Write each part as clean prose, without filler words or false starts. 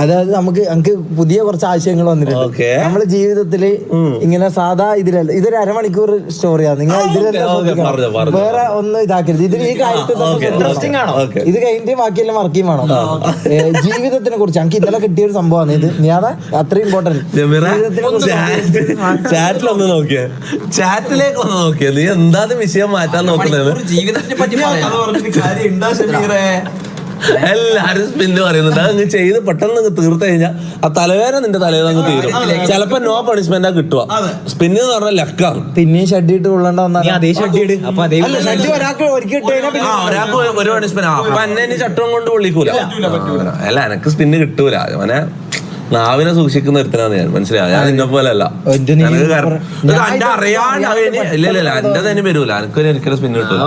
അതായത് നമുക്ക് പുതിയ കുറച്ച് ആശയങ്ങൾ വന്നിട്ടുണ്ട് നമ്മുടെ ജീവിതത്തില്. ഇങ്ങനെ സാധാ ഇതിലല്ല, ഇതൊരു അരമണിക്കൂർ സ്റ്റോറിയാണ്. നിങ്ങൾ ഇതിലെല്ലാം വേറെ ഒന്നും ഇതാക്കരുത്. ഇതിൽ ഈ കാര്യത്തിൽ ഇത് കഴിഞ്ഞിട്ട് ബാക്കിയെല്ലാം വർക്കിയും വേണം. ജീവിതത്തിനെ കുറിച്ച് എനിക്ക് ഇന്നലെ കിട്ടിയ ഒരു സംഭവമാണ് ഇത്. ഞാൻ അത്രയും ഇമ്പോർട്ടന്റ്. ചാറ്റിലൊന്ന് നോക്കിയേ, ചാറ്റിലേക്ക് ഒന്ന് നോക്കിയേ. നീ എന്താ വിഷയം മാറ്റാൻ നോക്കുന്നത്? ജീവിതത്തിനെ പറ്റി എല്ലാരും സ്പിന്ന് പറയുന്നുണ്ട്. അങ്ങ് ചെയ്ത് പെട്ടെന്ന് തീർത്ത് കഴിഞ്ഞാൽ ആ തലവേദന നിന്റെ തലേന്ന് അങ്ങ് തീരും. ചിലപ്പോ നോ പണിഷ്മെന്റാ കിട്ടുക. സ്പിന്ന് എന്ന് പറഞ്ഞാൽ ലക്കാണ്. പിന്നെയും ഷഡ്ഡിട്ട് കൊള്ളണ്ട ഒരാൾക്ക് ഒരു പണിഷ്മെന്റ്. അപ്പൊ എന്നെ ചട്ടം കൊണ്ട് പൊള്ളിക്കൂല. അല്ല, എനക്ക് സ്പിന്ന് കിട്ടൂല. അവനെ നാവിനെ സൂക്ഷിക്കുന്ന ഒരുത്തനാണ് ഞാൻ. മനസ്സിലായോ? ഞാൻ നിന്നെ പോലെ അല്ല. എന്റെ അറിയാണ്ട് ഇല്ല എന്റെ തന്നെ വരൂല. എനിക്കൊരു ഒരിക്കലും സ്പിന്ന് കിട്ടൂല.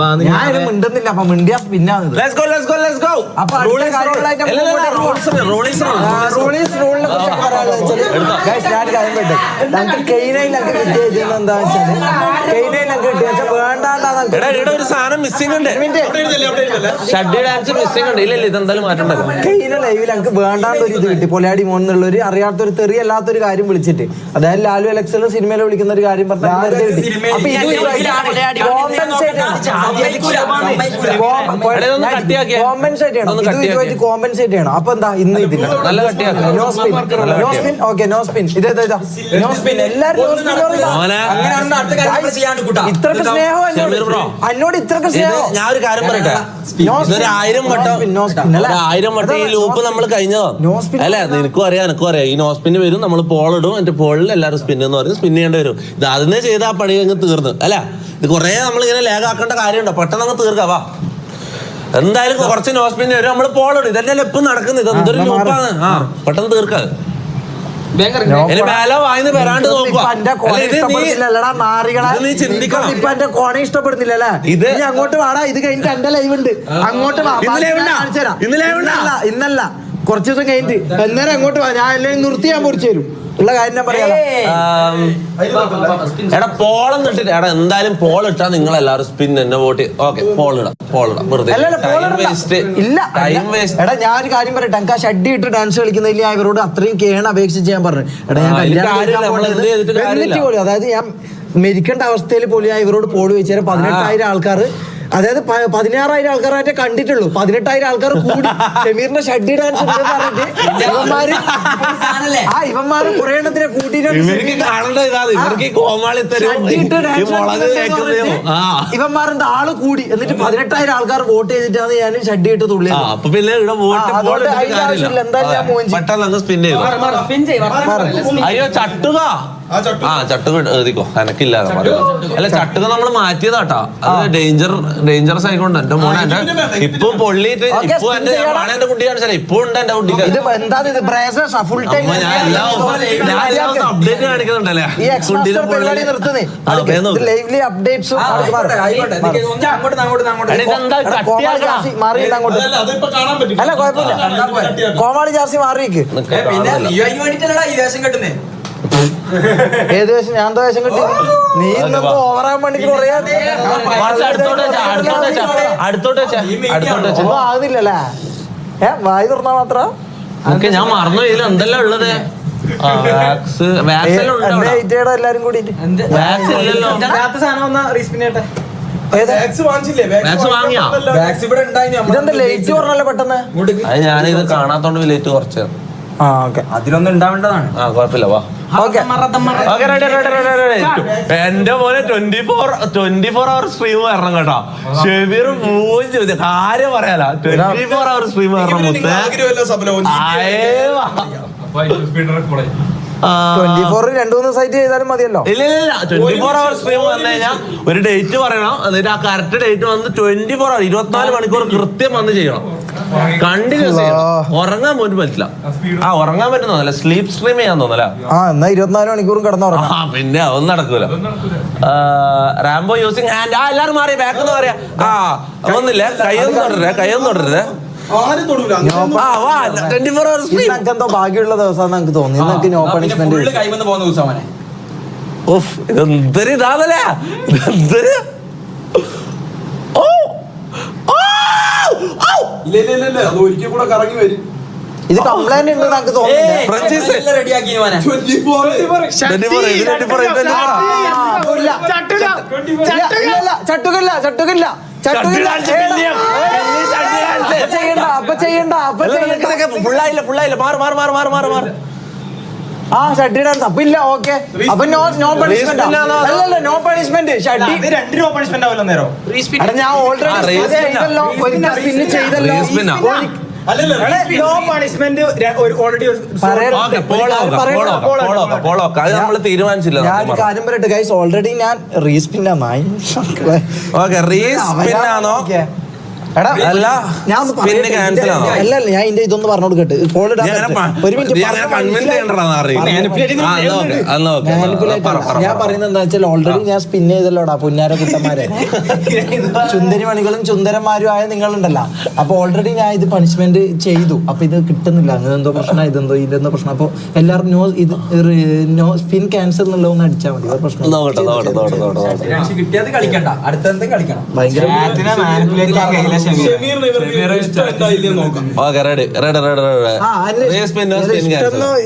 ഒരു സാധനം മിസ്സിംഗ് ഉണ്ട്. ഷഡ്ഡി ഡാൻസ് മിസ്സിംഗ് ഉണ്ട്. ഇല്ല ഇതെന്തായാലും മാറ്റണ്ടല്ലോ. ലൈവിൽ എനിക്ക് വേണ്ടാണ്ട് ഒരു ഇത് കിട്ടി. പൊലയാടി മോൻ അറിയാത്തൊരു തെറിയല്ലാത്തൊരു കാര്യം വിളിച്ചിട്ട്, അതായത് ലാലു അലക്സിലെ സിനിമയിൽ വിളിക്കുന്ന ഒരു കാര്യം കോമ്പൻസേറ്റ് ചെയ്യണം. അപ്പൊ എന്താ ഇന്ന് ഇതില്ല. No spin. Okay, no spin. ഇത്രക്ക് സ്നേഹം എന്നോട്, ഇത്രക്ക് സ്നേഹം. ഞാൻ ഒരു കാര്യം പറയട്ടെ, 1000 വട്ടം ഈ ലൂപ്പ് നമ്മൾ കഴിഞ്ഞതോ അല്ല. എനിക്കും അറിയാം, എനിക്കും അറിയാം. ഈ നോ സ്പിന്ന് വരും, നമ്മൾ പോളിടും. എന്റെ പോളിൽ എല്ലാവരും സ്പിൻ എന്ന് പറയും. സ്പിൻ ചെയ്യേണ്ടി വരും. ഇത് അതിനെ ചെയ്ത ആ പണി അങ്ങ് തീർന്നു അല്ല. ഇത് കുറെ നമ്മളിങ്ങനെ ലേഖാക്കേണ്ട കാര്യമുണ്ടോ? പെട്ടെന്ന് അങ്ങ് തീർക്കാം. വാ, എന്തായാലും കുറച്ച് നോ സ്പിൻ വരും, നമ്മള് പോളിടും. ഇതെല്ലാം എപ്പം നടക്കുന്നത്. ഇതെന്തൊരു ലൂപ്പാണ്. ആ, പെട്ടെന്ന് തീർക്കാം. നീ ചിന്തിക്കണം. ഇപ്പൊ എന്റെ കോണെ ഇഷ്ടപ്പെടുന്നില്ലല്ലേ? ഇത് അങ്ങോട്ട് വാടാ. ഇത് കഴിഞ്ഞിട്ട് എന്റെ ലൈവ് ഉണ്ട്. അങ്ങോട്ട് ഇന്നല്ല, കുറച്ച് ദിവസം കഴിഞ്ഞിട്ട് എന്നേരം അങ്ങോട്ട് വാ. ഞാൻ എല്ലാം നിർത്തി ഞാൻ പൊടിച്ചു തരും. ഉള്ള കാര്യം ഞാൻ പറയാം. എടാ പോളം ഇട്ടിട്ട് എടാ എന്തായാലും പോൾ ഇട്ടാ നിങ്ങൾ എല്ലാവരും സ്പിൻ എന്നെ വോട്ട്. ഓക്കെ, പോളിടാം. വെറുതെ എടാ ഞാൻ ഒരു കാര്യം പറയട്ടെ. എനിക്ക് ആ ഷഡ്ഡി ഇട്ട് ഡാൻസ് കളിക്കുന്നതിൽ ഞാൻ ഇവരോട് അത്രയും കേണ അപേക്ഷിച്ച് ഞാൻ പറഞ്ഞു. എടാ ഞാൻ അതായത് ഞാൻ മരിക്കേണ്ട അവസ്ഥയിൽ പോലും ഞാൻ ഇവരോട് പോള് വെച്ചാൽ 18,000 ആൾക്കാർ, അതായത് 16,000 ആൾക്കാരായിട്ട് കണ്ടിട്ടുള്ളൂ. 18,000 ആൾക്കാർ കൂടി ഷമീറിന്റെ ഷഡ്ഡി ഡാൻസ് ഇവന്മാര് കുറെ എണ്ണത്തിനെ കൂട്ടിയിട്ട് ഇവന്മാരുടെ ആള് കൂടി. എന്നിട്ട് 18,000 ആൾക്കാർ വോട്ട് ചെയ്തിട്ടാണ് ഞാൻ ഷഡ്ഡി ഇട്ട് തുള്ളി. അയ്യോ ചട്ടുക. ചട്ടുക എഴുതിക്കോ, എനക്കില്ലാതെ അല്ല. ചട്ടുക നമ്മൾ മാറ്റിയതാട്ടാ. അത് ഡേഞ്ചറസ് ആയിക്കൊണ്ട് എന്റെ മോനെ എന്റെ ഇപ്പൊ പൊള്ളിയിട്ട് ഇപ്പൊ എന്റെ കുട്ടി കാണിച്ചാൽ ഇപ്പൊ ഉണ്ട് എന്റെ കുട്ടിക്ക്. അപ്ഡേറ്റ് കാണിക്കുന്നുണ്ടല്ലേ കോമാളി ജാർസി മാറിക്ക്. ഏത് വേഷം? ഞാൻ വേഷം കിട്ടി. നീ ഓവറാൻ വേണ്ടിട്ട് ആകുന്നില്ലല്ലേ? വായി തുറന്നാ മാത്രം. ഞാൻ മറന്നു. ഇതിൽ എന്തെല്ലാം ഉള്ളത്? എല്ലാരും കൂടിട്ട് ഇതെന്താ ലേറ്റ് പറഞ്ഞല്ലോ പെട്ടെന്ന്? ഞാനിത് കാണാത്തോണ്ട് ലേറ്റ് കുറച്ച്. അതിലൊന്നും ഉണ്ടാവേണ്ടതാണ്. കുഴപ്പമില്ല. വാ, എന്റെ പോലെ 24 hour സ്ട്രീം വരണം കേട്ടോ. ഷെബീർ മൂന്ന് ചോദ്യം കാര്യം പറയാലോ. 24 hour സ്ട്രീം വരണം. 24 2-3 സൈറ്റ് ചെയ്താലും മതിയല്ലോ. ഇല്ല 24 hour സ്ട്രീം വന്നു കഴിഞ്ഞാൽ ഒരു ഡേറ്റ് പറയണം. എന്നിട്ട് ആ കറക്റ്റ് ഡേറ്റ് വന്ന് 24 hour 24 മണിക്കൂർ കൃത്യം വന്ന് ചെയ്യണം. കണ്ടിന്യൂസ് ചെയ്യണം. ഉറങ്ങാൻ പോലും പറ്റില്ല. ഉറങ്ങാൻ പറ്റുന്നല്ല, സ്ലീപ്പ് സ്ട്രീം ചെയ്യാൻ തോന്നല. എന്നാ 24 മണിക്കൂറും കിടന്നുറങ്ങാം. പിന്നെ ഒന്നും നടക്കൂല. Rambo using hand. എല്ലാരും മാറി ബാക്ക് എന്ന് പറയാ. ഒന്നില്ല, കൈയൊന്നും തുടരുത്. എന്തോ ഭാഗ്യമുള്ള ദിവസം എനിക്ക് തോന്നി. എനിക്ക് നോ പണിഷ്മെന്റ്. ഇതെന്തൊരു ഇതാണല്ലേ. ഇല്ല അത് ഒരിക്കൽ കൂടെ കറങ്ങി വരും. ഇത് കംപ്ലൈന്റ് ഉണ്ട് നമുക്ക് തോന്നുന്നില്ല. റെഡിയാക്കി ചട്ടുകില്ല ഫുള്ളായില്ല മാറ് ആ ഷഡ്ഡി ഡാൻസ് അപ്പൊ ഇല്ല. ഓക്കെ അപ്പൊ നോ പണിഷ്മെന്റ്. അല്ലല്ല നോ പണിഷ്മെന്റ്. ഷഡ്ഡി രണ്ടിനും പണിഷ്മെന്റ് ആവല്ലോ നേരം. ഞാൻ ഓൾറെഡി ചെയ്തല്ലോ, ഒരിക്കൽ സ്പിന്ന് ചെയ്തല്ലോ. നോ പണിഷ്മെന്റ് ഓൾറെഡി നമ്മള് തീരുമാനിച്ചില്ല. ഞാൻ കാര്യം പറയട്ടെ ഗൈസ്, ഓൾറെഡി ഞാൻ റീസ്പിന്നായി. റീസ്പിന്നാണോ അല്ല സ്പിന്ന് ക്യാൻസൽ ആണോ? അല്ല ഞാൻ ഇതിന്റെ ഇതൊന്ന് പറഞ്ഞു കൊടുക്കട്ടെ. കോൾ ഇടാൻ ഒരു മിനിറ്റ്. ഞാൻ പറയുന്നത് എന്താ വെച്ചാൽ ഓൾറെഡി ഞാൻ സ്പിൻ ചെയ്തല്ലോടാ പുന്നാര കുട്ടന്മാരെ. ചുന്ദരി മണികളും ചുന്ദരന്മാരും ആയ നിങ്ങളുണ്ടല്ലോ. അപ്പൊ ഓൾറെഡി ഞാൻ ഇത് പണിഷ്മെന്റ് ചെയ്തു. അപ്പൊ ഇത് കിട്ടുന്നില്ല. ഇതെന്തോ പ്രശ്നം, ഇതെന്തോ പ്രശ്നം. അപ്പൊ എല്ലാവരും നോ ഇത് നോ സ്പിൻ ക്യാൻസൽ എന്നുള്ള ഒന്ന് അടിച്ചാൽ മതി. പ്രശ്നം കിട്ടിയത് കളിക്കണ്ട, അടുത്തെന്തും കളിക്കണം. ഭയങ്കര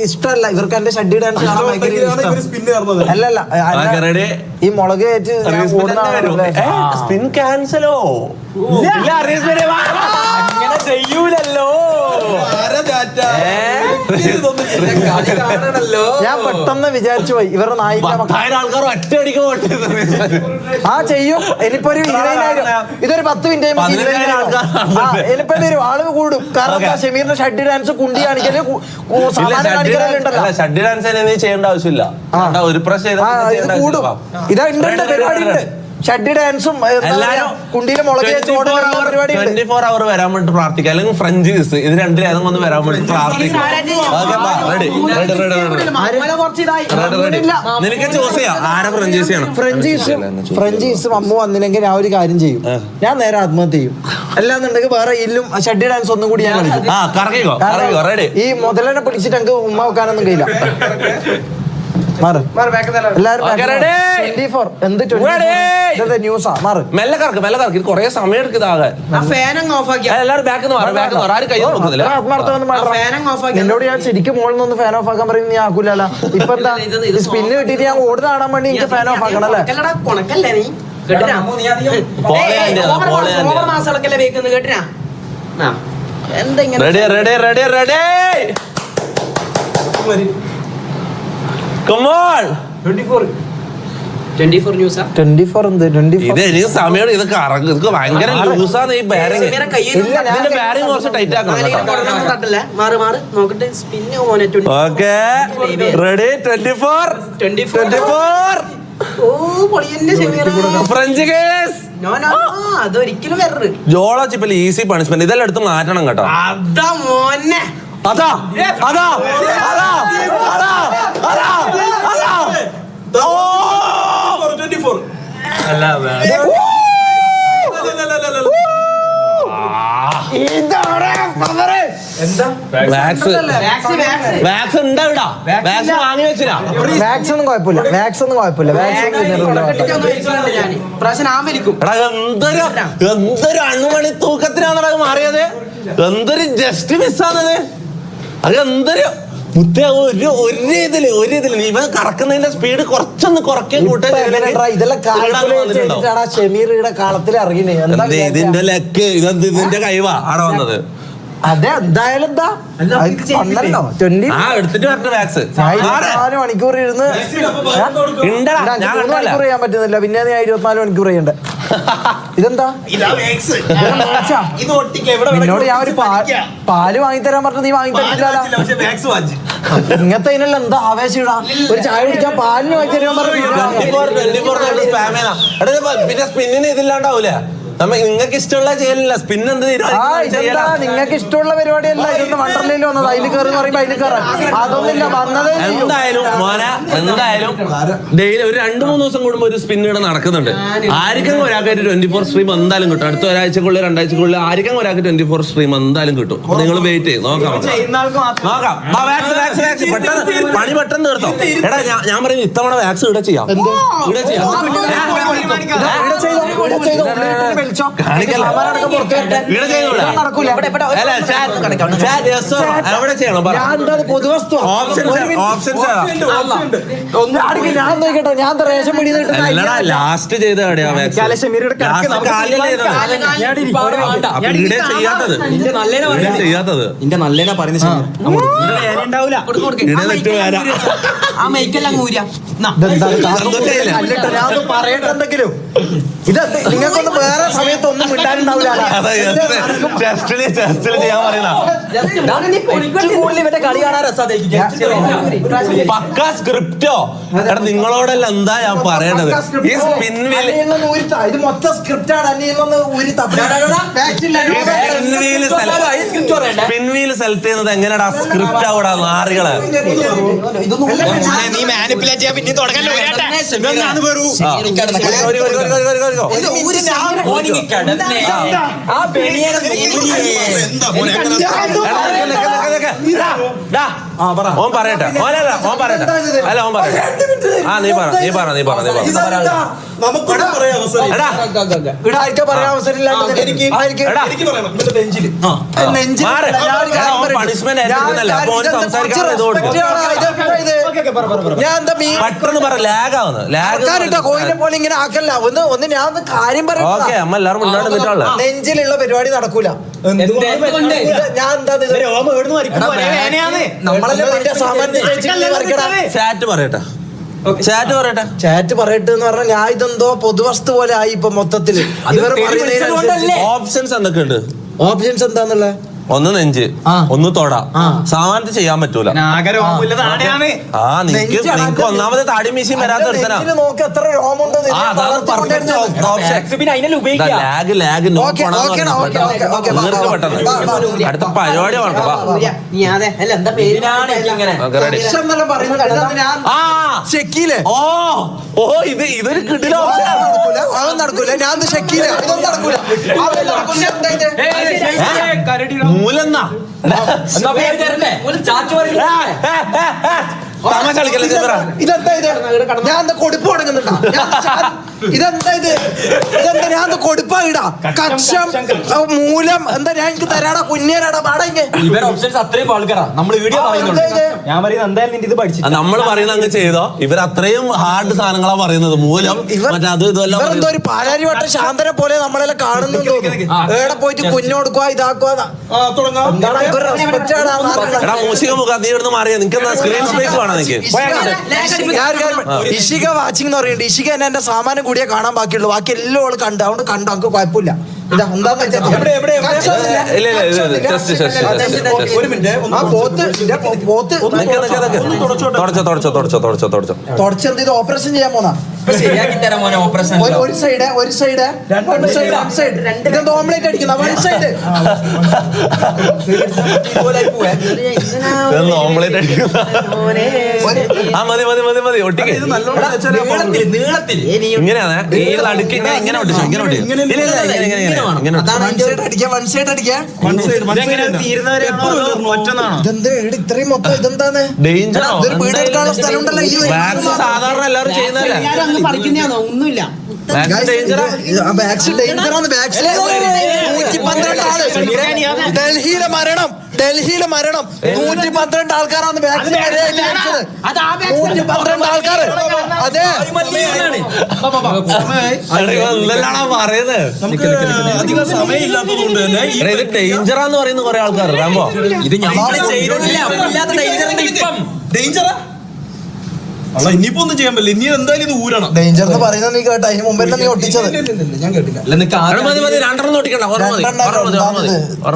ഇഷ്ടമല്ല ഇവർക്ക്. എന്റെ ഷഡ്ഡി ഡാൻസ് കാണാൻ ഭയങ്കര ഇഷ്ടം. അല്ലല്ല ഈ മുളക് വെച്ച് സ്പിൻ ക്യാൻസലോ അങ്ങനെ ചെയ്യൂലല്ലോ. ഞാൻ പെട്ടെന്ന് വിചാരിച്ചു പോയി ഇവരുടെ നായിക ആൾക്കാർ ഒറ്റയടിക്ക് ആ ചെയ്യും. ഇനിയിപ്പോ ഒരു 20,000 ഇതൊരു 10 മിനിറ്റ് ഇനിയിപ്പോ വരും. ആള് കൂടും. കാരണം ഷമീറിന്റെ ഷഡ്ഡി ഡാൻസ് കുണ്ടി കാണിക്കല് കാണിക്കലുണ്ടല്ലോ. ഷഡ്ഡി ഡാൻസ് നീ ചെയ്യേണ്ട ആവശ്യമില്ല. ഒരു പ്രാവശ്യം കൂടും. ഇതാ ഉണ്ട് പരിപാടി ഉണ്ട്. ഷഡ്ഡി ഡാൻസും കുണ്ടിയിലെ മുളക് 24 hour വരാൻ വേണ്ടി പ്രാർത്ഥിക്കാം. അല്ലെങ്കിൽ ഫ്രഞ്ച് കിസ് ഇത് രണ്ടിലും ഏതെങ്കിലും ഒന്ന് വരാൻ വേണ്ടി പ്രാർത്ഥിക്കാം. നിനക്ക് ചൂസ് ചെയ്യാം ആരെ ഫ്രഞ്ചീസ് ചെയ്യണം. ഫ്രഞ്ചീസും അമ്മ വന്നില്ലെങ്കിൽ ഞാൻ ഒരു കാര്യം ചെയ്യും. ഞാൻ നേരെ ആത്മഹത്യ ചെയ്യും. അല്ലാന്നുണ്ടെങ്കിൽ വേറെ ഇല്ലും ഷഡ്ഡി ഡാൻസ് ഒന്നും കൂടി ഞാൻ കളിക്കും. ഈ മുതലനെ പിടിച്ചിട്ട് എനിക്ക് ഉമ്മ വെക്കാനൊന്നും കഴിയില്ല. മെല്ലെ കറക്ക് കൊറേ സമയം എടുക്കുന്നതാകാൻ. എന്നോട് ഞാൻ ശരിക്കും മോളിൽ നിന്ന് ഫാൻ ഓഫ് ആക്കാൻ പറയും. നീ ആക്കൂലല്ല. ഇപ്പൊ എന്താ സ്പിന്ന് കിട്ടിയിട്ട് ഞാൻ ഓട് കാണാൻ വേണ്ടി എനിക്ക് ഫാൻ ഓഫ് ആക്കണം അല്ലേ? ഇത് സമയം ഇത് കറങ്ങും. ഭയങ്കര ലൂസാണ് ഈ ബാരിങ്. ഇതിന്റെ ബാരിങ് കുറച്ച് ടൈറ്റ് ആക്കണം. ഓക്കെ റെഡി 24 ഫ്രഞ്ച് കേസ് അതൊരിക്കലും വരരുത്. ജോളോ ചിപ്പൽ ഈസി പണിഷ്മെന്റ് ഇതെല്ലാം എടുത്ത് മാറ്റണം കേട്ടോ. അതാ മോനെ വാക്സ് ഉണ്ടാവിടാ. വാക്സ് വാങ്ങി വെച്ചില്ല. വാക്സ് ഒന്നും കുഴപ്പമില്ല. എന്തൊരു അണുമണി തൂക്കത്തിനാണ് മാറിയത്. എന്തൊരു ജസ്റ്റ് മിസ്സാണത്. അത് എന്തൊരു മുത്തേ ഒരു ഇതില് ഇവൻ കറക്കുന്നതിന്റെ സ്പീഡ് കുറച്ചൊന്ന് കുറയ്ക്കാൻ ഷമീറിയുടെ കാലത്തിൽ ഇറങ്ങിനെ. ഇതിന്റെ ലക്ക് ഇതിന്റെ കഴിവാ അവിടെ വന്നത്. അതെ എന്തായാലും എന്താ എടുത്തിട്ട് വരട്ടെ വാക്സ്. 4 മണിക്കൂർ ഇരുന്ന് 3 മണിക്കൂർ ചെയ്യാൻ പറ്റുന്നില്ല. പിന്നെ 24 മണിക്കൂർ ചെയ്യണ്ടേ? ഇതെന്താ എന്നോട് ഞാൻ ഒരു പാല് വാങ്ങിത്തരാൻ പറഞ്ഞത് നീ വാങ്ങിത്തരില്ലല്ലോ. ഇങ്ങനത്തെ ഇതിനുള്ള എന്താ ആവേശം ഇടാ. ഒരു ചായ കുടിക്കാൻ പാലിന് വാങ്ങിത്തരാൻ പറഞ്ഞു. പിന്നെ സ്പിന്നിന് ഇതില്ലാണ്ടാവൂലേ? നിങ്ങൾക്ക് ഇഷ്ടമുള്ള ചെയ്യലില്ല. സ്പിൻ എന്ത് നിങ്ങൾക്ക് ഇഷ്ടമുള്ള പരിപാടിയല്ല. ഇതൊന്ന് വണ്ടർലയിൽ വന്നത് അതിൽ കയറി പറയുമ്പോ അതിൽ കയറാൻ അതൊന്നുമില്ല. വന്നതേ എന്തായാലും ഡെയിലി ഒരു 2-3 ദിവസം കൂടുമ്പോ ഒരു സ്പിൻ ഇവിടെ നടക്കുന്നുണ്ട്. ആർക്കെങ്കിലും ഒരാൾക്ക് 24 സ്ട്രീം എന്തായാലും കിട്ടും. അടുത്ത ഒരാഴ്ചക്കുള്ളിൽ 2 ആഴ്ചക്കുള്ളിൽ ആർക്കെങ്കിലും ഒരാൾക്ക് 24 സ്ട്രീം എന്തായാലും കിട്ടും. നിങ്ങൾ വെയിറ്റ് ചെയ്ത് നോക്കാം. പണി പെട്ടെന്ന് തീർത്തോ. എടാ ഞാൻ പറയുന്നത് ഇത്തവണ വാക്സ് ഇവിടെ ചെയ്യാം. വലിച്ചോ കാണിക്കല്ല. സാമാനടക്കം പുറത്ത് വരട്ടെ. ഇവിടെ ചെയ്യൂല. നടക്കൂല. അല്ല, chat yes or no? എവിടെ ചെയ്യണം പറ. ഞാൻ എന്താ പൊതുവസ്തു ഓപ്ഷൻസ് ഞാൻ നോക്കട്ടെ. ഞാൻ റേഷൻ പിടി അല്ലടാ ലാസ്റ്റ് ചെയ്ത എവിടെയാ ചെയ്യാത്തത് നിന്റെ നല്ലേനെ ഇവിടെ ചെയ്യാത്തത് നിന്റെ നല്ലേനെ പറയുന്ന ഉണ്ടാവൂല ഇവിടെ തെറ്റ് വരാം. ആ മൈക്കെല്ലാം ഊരിയ ഞാൻ പറയട്ടെ എന്തെങ്കിലും. ഇത് നിങ്ങൾക്കൊന്നും വേറെ സമയത്തൊന്നും മിണ്ടാനുണ്ടാവില്ല. ചെസ്റ്റില് ചെയ്യാൻ പറയുന്ന ഇവന്റെ കളി കാണാൻ രസം. പക്കാ സ്ക്രിപ്റ്റോ എടാ നിങ്ങളോടല്ല എന്താ ഞാൻ പറയണത്. ഈ സ്പിൻവീല് ഇത് മൊത്തം സ്ക്രിപ്റ്റ് ആണ്. സ്പിൻവീല് സെലക്ട് ചെയ്യുന്നത് എങ്ങനെയാടാ സ്ക്രിപ്റ്റ് ആവൂടാ നാറികള്. നീ മാനിപ്പുലേറ്റ് ചെയ്യാൻ പിന്നെ തുടങ്ങല്ലോ. ഓൻ പറയട്ടെ. ഓൻ പറയട്ടെ. അല്ല ഓൻ പറയട്ടെ. ആ നീ പറ. പണിഷ്മെന്റ് പെട്ടെന്ന് പറ. ലാഗ് ആവുന്നു. കോയിനെ പോലെ ഇങ്ങനെ ആക്കല്ല. ഒന്ന് ഞാൻ ഒന്ന് കാര്യം പറയാം. ഓക്കെ അമ്മ എല്ലാവരും മുന്നോട്ട് നിന്നിട്ടുള്ള നെഞ്ചിലുള്ള പരിപാടി നടക്കൂല. ഞാൻ എന്താ നമ്മളെ സാമാന്യ ചാറ്റ് പറയട്ടെ. ചാറ്റ് പറയട്ടെ എന്ന് പറഞ്ഞാൽ ഞാൻ ഇതെന്തോ പൊതുവസ്തു പോലെ ആയി ഇപ്പൊ മൊത്തത്തില്. ഇവർ പറയുന്നതിനനുസരിച്ച് ഓപ്ഷൻസ് എന്തൊക്കെയുണ്ട്? ഓപ്ഷൻസ് എന്താന്നുള്ള ഒന്ന് നെഞ്ച്, ഒന്ന് തൊട. സാമാനത്ത് ചെയ്യാൻ പറ്റൂല. ആ നിനക്ക് ഒന്നാമത് താടി മീശയും വരാത്ത ഒരുത്തനാ. നോക്ക് എത്ര രോമുണ്ടോ. പെട്ടെന്ന് അടുത്ത പരിപാടി ഓ ഇതൊരു കിടില നടക്കൂല. ഞാൻ ഷക്കീല നടക്കൂല. മൂലെന്നാ തമാശ കളിക്കല്ലേ. ഇതെന്താ ഇത്? ഞാൻ എന്താ കൊടുപ്പ് തുടങ്ങുന്നുണ്ടോ? ഇതെന്താ ഇത്? ഞാൻ കൊടുപ്പാ ഇടാ കക്ഷം മൂലം എന്താ ഞാൻ എനിക്ക് തരാടാ കുഞ്ഞേരാടാ പാടങ്ങ്. ഇവർ ഓപ്ഷൻസ് അത്രയും ആൾക്കാരാ. നമ്മൾ വീഡിയോ പറയുന്നുണ്ട്. ഞാൻ പറയുന്നത് എന്തായാലും നിന്റെ ഇത് പഠിച്ചു. നമ്മൾ പറയുന്നത് അങ്ങ് ചെയ്തോ. ഇവർ അത്രയും ഹാർഡ് സാധനങ്ങളാ പറയുന്നത്. മൂലം മറ്റേ അത് ഇതെല്ലാം എന്തോ ഒരു പാലാരി വട്ട ശാന്തനെ പോലെ നമ്മളെല്ലാം കാണുന്നു. എവിടെ പോയിട്ട് കുഞ്ഞോടുക്കുക ഇതാക്കുക. എടാ മൂസിക മുഖ നീ ഇവിടുന്ന് മാറിയാ നിനക്ക് സ്ക്രീൻ സ്പേസ് വേണം. നിനക്ക് ഇഷിക വാച്ചിങ് എന്ന് പറയുന്നുണ്ട്. ഇഷിക തന്നെ എന്റെ സാമാനം കൂടിയേ കാണാൻ ബാക്കിയുള്ളൂ. ബാക്കി എല്ലാം അവള് കണ്ടു. അതുകൊണ്ട് കണ്ടു. നമുക്ക് കുഴപ്പമില്ല. ഇതാ എന്താന്ന് വെച്ചാൽ തുടച്ചെന്ത് ഇത് ഓപ്പറേഷൻ ചെയ്യാൻ പോന്നാ. ഒരു സൈഡ് ഇതെന്താ ഓംലേറ്റ് അടിക്കുന്ന വൺ സൈഡ്. ഓംലേറ്റ് അടിക്കുന്ന മതി ഒട്ടിക്ക്. നീളത്തിൽ ഇങ്ങനെയാണ് ഈ അടുക്ക് ഇങ്ങനെ ഒട്ടിച്ചു. ഇത്രയും മൊത്തം ഇതെന്താണ്? സ്ഥലം ഉണ്ടല്ലോ. സാധാരണ എല്ലാവരും ചെയ്യുന്നതല്ലേ. ഒന്നുമില്ല. ഡൽഹിയിലെ മരണം 112 ആൾക്കാരാണ് വാക്സിൻ. 112 ആൾക്കാർ. അതെ അധികം സമയമില്ലാത്തതുകൊണ്ട് തന്നെ ഇത് ഡേഞ്ചറാന്ന് പറയുന്ന കുറെ ആൾക്കാർ. റാമ്പോ ഇത് ഡേഞ്ചറാ. അല്ല ഇനിയിപ്പോ ഒന്നും ചെയ്യാൻ പറ്റില്ല. ഇനി എന്തായാലും ഇത് ഊരണം. ഡേഞ്ചർ എന്ന് പറയുന്നത് നീ കേട്ടോ. അതിന് മുമ്പ് നീ ഒട്ടിച്ചത് ഞാൻ കേട്ടില്ല. രണ്ടെണ്ണം ഒട്ടിക്കണ്ട.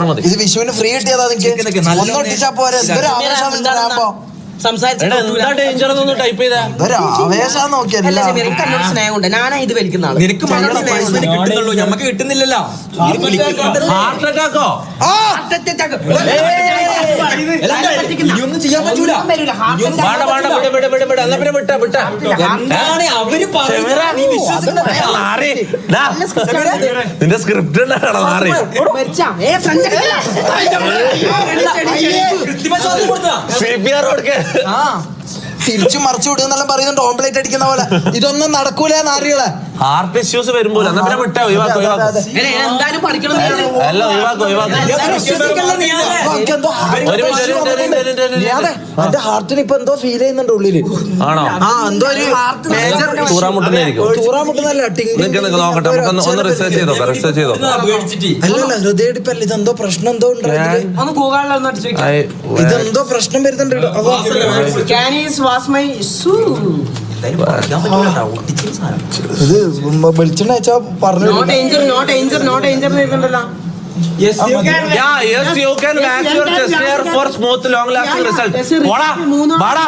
മതി. ഇത് വിഷുവിന് ഫ്രീ കിട്ടിയതാ. നിനക്ക് ഒന്ന് ഒട്ടിച്ചാ പോരെ. എന്തൊരു ആവേശം. എന്താ ഡേഞ്ചർ എന്നൊന്ന് ടൈപ്പ് ചെയ്താ ഒരു ആവേശം നോക്കിയല്ല. സ്നേഹമുണ്ട്. ഞാനാ ഇത് വലിക്കുന്ന ആള്. നിനക്ക് കിട്ടുന്നുള്ളൂ. ഞമ്മക്ക് കിട്ടുന്നില്ലല്ലോ. ഹാർട്ട് അറ്റാക്കോ? ഇനിയൊന്നും ചെയ്യാൻ പറ്റൂല. എന്താണ് അവര് നിന്റെ സ്ക്രിപ്റ്റ് CPR കൊടുക്കേ. തിരിച്ചു മറിച്ചു വിടുന്നെല്ലാം പറയുന്നുണ്ട്. ഓംപ്ലേറ്റ് അടിക്കുന്ന പോലെ. ഇതൊന്നും നടക്കൂല നാറികളെ. ഹാർട്ട് ഇഷ്യൂസ് വരുമ്പോ എന്നാ പിന്നെ വിട്ടാ ഒഴിവാക്കും എന്തായാലും പഠിക്കണം അല്ല ഒഴിവാക്കും എന്റെ ഹാർട്ടിന് ഇപ്പൊ എന്തോ ഫീൽ ചെയ്യുന്നുണ്ട് ഉള്ളില്. ആണോ? എന്തോ ഒരു തൂറാമുട്ടുന്നായിരിക്കും. തൂറാമുട്ടുന്നല്ല നോക്കട്ടെ നമുക്ക് ഒന്ന് റിസർച്ച് ചെയ്തോ അല്ലല്ല ഹൃദയടിപ്പല്ല, ഇതെന്തോ പ്രശ്നം എന്തോ ഉണ്ട്. ഒന്ന് ഗൂഗിളിലൊന്ന് അടിച്ചു ഇതെന്തോ പ്രശ്നം വരുന്നുണ്ട്. ഇത് വെളിച്ചെണ്ണ വെച്ചാ പറഞ്ഞു. നോ ഡേഞ്ചർ എഴുതണ്ടല്ലോ. Yes, you can wax your chest hair for smooth, long-lasting result. പോടാ, വാടാ.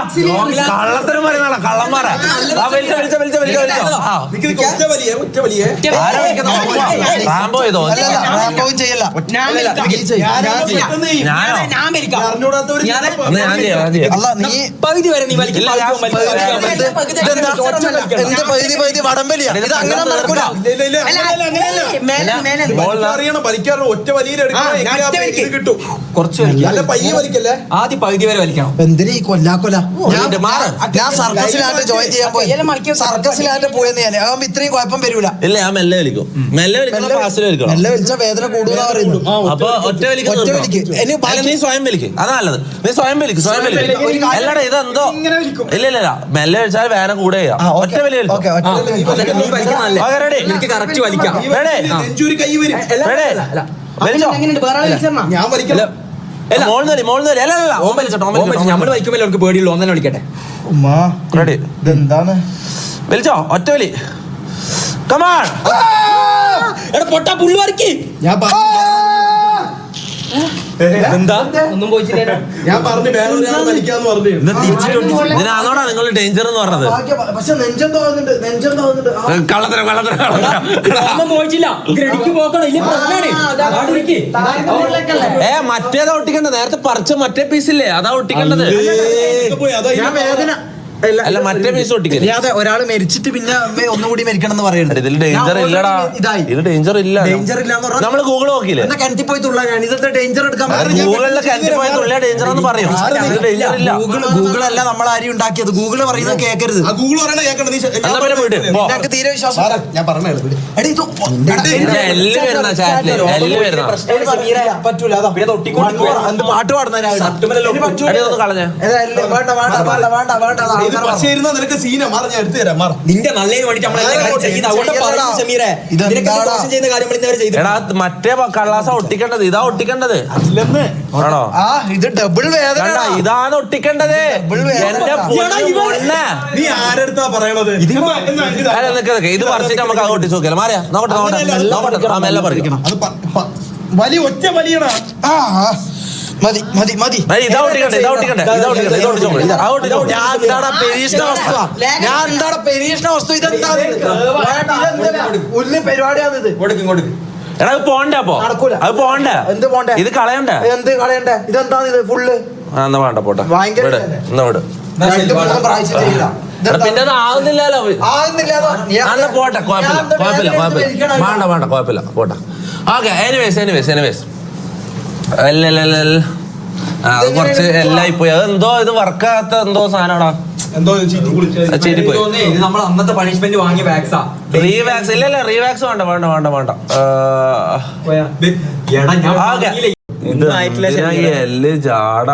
കള്ളത്തരം പറയുന്നതാ, കള്ളന്മാരാ. വലിച്ചോ. ആരാ വലിക്കുന്നത്? റാംബോ ചെയ്തോ? റാംബോയും ചെയ്യല്ല. ഞാനോ? ഞാൻ ചെയ്യാം. അല്ല നീ പകുതി വരെ നീ വലിക്കും. എന്ത് പകുതി വടംവലിയാ? ഇത് അങ്ങനെ നടക്കൂല. ഒറ്റ വലിയ കിട്ടും. കുറച്ച് ആദ്യം പകുതി വരെ വലിക്കണം. എന്തിനാ ഈ കൊല്ലാക്കൊല? ഞാൻ സർക്കസിലായിട്ട് ജോയിൻ ചെയ്യാൻ പോയി. സർക്കസിലായിട്ട് പോയെന്ന് ഞാൻ ആകുമ്പോ ഇത്രയും കുഴപ്പം വരൂല. ഇല്ല, ഞാൻ മെല്ലെ വലിക്കും. മെല്ലെ വലിച്ച വേദന കൂടുതലാ പറയുന്നു. അപ്പൊ ഒറ്റ വലിക്ക്. നീ സ്വയം വലിക്ക്, അതാ നല്ലത്. നീ സ്വയം വലിക്ക്. അല്ലടാ ഇതെന്തോ ഇല്ല മെല്ലെ വലിച്ചാൽ വേദന കൂടെ ഒറ്റ വലി വലിക്കും. കറക്റ്റ് വലിക്കാം. ഞാൻ വലിക്കണം. നമ്മള് വലിക്കുമ്പോൾ അവർക്ക് പേടിയുള്ളൂ. ഒന്നെ വിളിക്കട്ടെ. റെഡി? ഇതെന്താണ്? വലിച്ചോ ഒറ്റ വലി. കമാൺ. പൊട്ടാ പുള്ളുവരക്കി. എന്താ ഒന്നും പോയിട്ടില്ല. ഞാൻ പറഞ്ഞു വേറെ ഒരാൾ വലിക്കാന്ന് പറഞ്ഞു. ഇതിനാണോടാ നിങ്ങൾ ഡേഞ്ചർ എന്ന് പറഞ്ഞത്? പക്ഷെ നെഞ്ചം തോന്നുന്നുണ്ട്. കള്ളത്തരം. ഒന്നും പോയിട്ടില്ല. ഗ്രഡിക്ക് പോക്കണം. ഇല്ല പ്രശ്നമാണ്. മറ്റേതാ ഒട്ടിക്കണ്ടത്. നേരത്തെ പറിച്ച മറ്റേ പീസില്ലേ, അതാ ഒട്ടിക്കേണ്ടത്. അല്ല മറ്റേ പീസ് ഒട്ടിക്കരുത്. ഒരാള് മരിച്ചിട്ട് പിന്നെ ഒന്നുകൂടി മരിക്കണം എന്ന് പറയുന്നുണ്ട്. ഇതിൽ ഡേഞ്ചർ ഇല്ലടാ. ഇത് ഡേഞ്ചർ ഇല്ല. നമ്മള് ഗൂഗിൾ നോക്കിയില്ലേ? കിണറ്റി പോയി തുള്ള. ഞാൻ ഇതെന്താ ഡേഞ്ചർ എടുക്കാൻ ഗൂഗിളിലെ കിണറ്റി പോയി തുള്ളിയ ഡേഞ്ചർ എന്ന് പറയും. ഡേഞ്ചർ ഇല്ല. ഗൂഗിളല്ല നമ്മൾ ആരും ഉണ്ടാക്കിയത്. ഗൂഗിള് പറയുന്നത് കേൾക്കരുത്. ഗൂഗിൾ പറയണ കേൾക്കണം. ഞങ്ങൾക്ക് തീരെ വിശ്വാസം. ഞാൻ പറഞ്ഞു പറ്റൂല. പാട്ട് പാടുന്ന നിനക്ക് സീന മാറി ഞാൻ എടുത്തു തരാം. നിന്റെ നല്ലതിന് വേണ്ടിട്ട് മറ്റേ കള്ളാസ ഒട്ടിക്കേണ്ടത്. ഇതാ ഒട്ടിക്കേണ്ടത്. ആണോ? ഇത് ഡബിൾ വേദന. ഇതാണ് ഒട്ടിക്കേണ്ടത്. നീ ആരെടുത്താ പറയണത്? ഇത് പറിച്ചിട്ട് നമുക്ക് അത് ഒട്ടിച്ച് നോക്കിയാലോ. മാറിയാ നോക്കട്ടെ. ആ മെല്ലെ പറിക്കണം. വലിയ ഒറ്റ വലിയടാ. മതി. ഇതാ ഒട്ടിക്കണ്ടേ. പരീക്ഷണ വസ്തു ഇതെന്താ? ഉള്ളിൽ പരിപാടിയാണിത്. എടാ അത് പോണ്ടേ? അപ്പൊ അത് പോണ്ടേ? എന്ത് പോണ്ടേ? ഇത് കളയണ്ടേ? എന്ത് കളയണ്ടേ? ഇതെന്താ ഇത് ഫുള്ള്? എന്നാ വേണ്ട പോട്ടെ. ഭയങ്കര പിന്നെ അത് ആവുന്നില്ലല്ലോ. പോട്ടെ, കുഴപ്പമില്ല. വേണ്ട പോട്ടെ. ഓക്കെ. എനിവേസ് അത് കുറച്ച് എല്ലാം പോയി. അതെന്തോ ഇത് വർക്കാത്ത എന്തോ സാധനമാടാ. നമ്മൾ അന്നത്തെ പണിഷ്മെന്റ് വാങ്ങിയ വാക്സാ. റീവാക്സ് ഇല്ലല്ല. റീവാക്സ് വേണ്ട. എല്ല് ജാട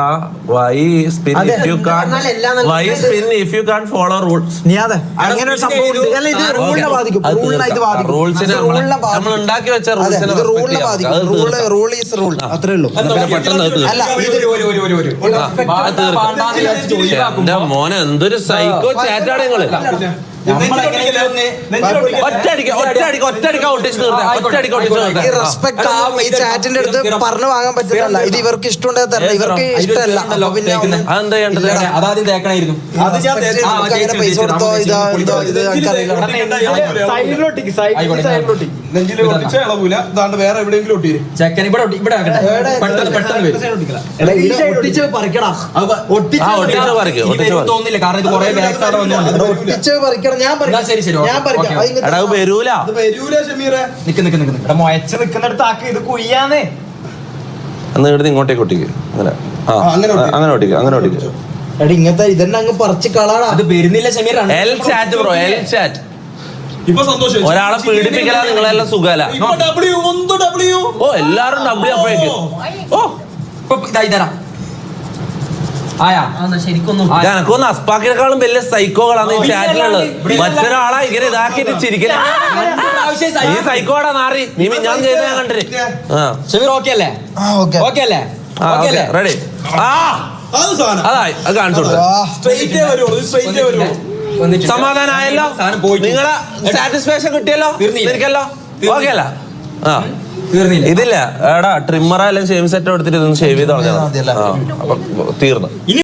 why spin if you can follow rules. അങ്ങനെ ഒരു സംഭവം റൂൾസിനെ നമ്മൾ ഉണ്ടാക്കി വെച്ച റൂൾസിനെ റൂൾ ഈസ് റൂൾ. അത്രേ ഉള്ളൂ. എന്റെ മോനെ എന്തൊരു സൈക്കോ ചാറ്റാണ് നിങ്ങള്. ഈ ചാറ്റിന്റെ അടുത്ത് പറഞ്ഞു വാങ്ങാൻ പറ്റില്ല. ഇത് ഇവർക്ക് ഇഷ്ടമുണ്ടേ തരല്ല. ഇവർക്ക് ഇഷ്ടമല്ല. അതെന്താ ചെയ്യേണ്ടത്? അതാദ്യം തേക്കണായിരുന്നു. പൈസ കൊടുത്തോ? വേറെ എവിടെയെങ്കിലും ഒട്ടി ചെക്കൻ ഇവിടെ പെട്ടെന്ന് തോന്നില്ല. കാരണം ഇത് കുറെ ബാക്സ് അവിടെ വന്നുകൊണ്ട് വരൂല. മൊയച്ച് നിക്കുന്നിടത്ത് ആക്കി ഇത് കുയ്യാന്നേ. എന്നിട്ട് ഇങ്ങോട്ടേക്ക് ഒട്ടിക്ക്. അങ്ങനെ ഒട്ടിക്ക്. ഇങ്ങനത്തെ ഇതന്നെ അങ്ങ് പറിച്ച് കളാടാ. അത് വരുന്നില്ല Shameer. L chat bro, L chat. ഇപ്പൊ സന്തോഷം. ഒരാളെ പീഡിപ്പിക്കലാ നിങ്ങളെല്ലാം സുഖല. ഇപ്പൊ W, ഒന്ന് W. ഓ എല്ലാരും W അപ്പോഴേക്ക്. ഓ ഇപ്പൊ ഇതായി തരാം. ആയാ ശരിക്കൊന്നും എനക്കൊന്ന് അസ്പാക്കിനെക്കാളും വലിയ സൈക്കോകളാണ് ഈ ചാറ്റിലുള്ളത്. മറ്റൊരാളെ ഇങ്ങനെ ഇതാക്കിട്ട് ചിരിക്കല. ഈ സൈക്കോടാ നാറി. നീ ഞാൻ ചെയ്ത ഞാൻ കണ്ടിട്ട്. ഷമീർ ഓക്കെ അല്ലേ? ഓക്കെ അല്ലേ? ഓക്കെ അല്ലേ? റെഡി. അത് സാധനം. അതായി അത് കാണിച്ചു കൊടുത്തു. സ്ട്രൈറ്റേ വരുള്ളൂ, സ്ട്രൈറ്റേ വരുള്ളൂ. സമാധാനമായല്ലോ? നിങ്ങളെ സാറ്റിസ്ഫാക്ഷൻ കിട്ടിയല്ലോ? എനിക്കല്ലോ ഓക്കെ അല്ല? ആ തീർന്നില്ല. ഇതില്ല എടാ ട്രിമ്മറ എല്ലാം ഷേവ് സെറ്റ് എടുത്തിട്ട് ഇതൊന്ന് ഷേവ് ചെയ്ത് കളഞ്ഞാ അപ്പൊ തീർന്നു.